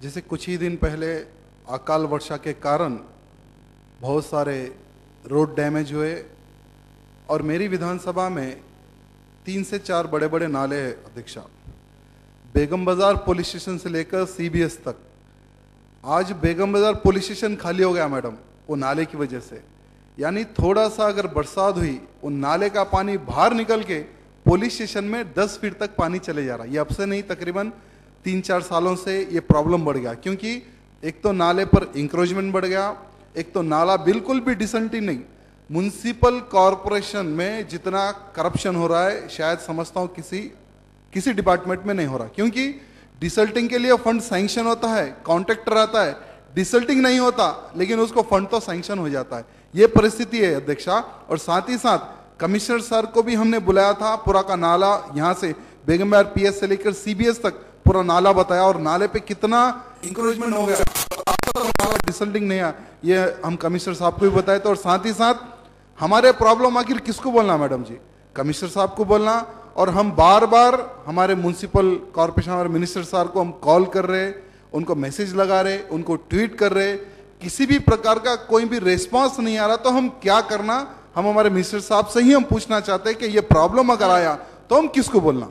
जैसे कुछ ही दिन पहले अकाल वर्षा के कारण बहुत सारे रोड डैमेज हुए और मेरी विधानसभा में 3 से 4 बड़े बड़े नाले हैं अध्यक्षा। बेगम बाजार पुलिस स्टेशन से लेकर सीबीएस तक। आज बेगम बाजार पुलिस स्टेशन खाली हो गया मैडम, वो नाले की वजह से। यानी थोड़ा सा अगर बरसात हुई, वो नाले का पानी बाहर निकल के पुलिस स्टेशन में 10 फीट तक पानी चले जा रहा है। ये अब से नहीं, तकरीबन 3-4 सालों से ये प्रॉब्लम बढ़ गया, क्योंकि एक तो नाले पर इंक्रोचमेंट बढ़ गया, एक तो नाला बिल्कुल भी डिसेंटिंग नहीं। म्युनिसिपल कॉरपोरेशन में जितना करप्शन हो रहा है शायद समझता हूं किसी डिपार्टमेंट में नहीं हो रहा, क्योंकि डिसल्टिंग के लिए फंड सैंक्शन होता है, कॉन्ट्रैक्टर आता है, डिसल्टिंग नहीं होता लेकिन उसको फंड तो सैंक्शन हो जाता है। ये परिस्थिति है अध्यक्षा। और साथ ही साथ कमिश्नर सर को भी हमने बुलाया था, पूरा का नाला यहाँ से बेगम बाजार पीएस से लेकर सीबीएस तक पूरा नाला बताया और नाले पे कितना इंक्रोचमेंट हो गया, डिसल्टिंग नहीं है, ये हम कमिश्नर साहब को भी बताए थे। और साथ ही साथ हमारे प्रॉब्लम आखिर किसको बोलना मैडम जी, कमिश्नर साहब को बोलना। और हम बार बार हमारे म्युनिसिपल कॉर्पोरेशन और मिनिस्टर साहब को हम कॉल कर रहे, उनको मैसेज लगा रहे, उनको ट्वीट कर रहे, किसी भी प्रकार का कोई भी रिस्पांस नहीं आ रहा। तो हम क्या करना, हम हमारे मिनिस्टर साहब से ही हम पूछना चाहते हैं कि ये प्रॉब्लम अगर आया तो हम किसको बोलना।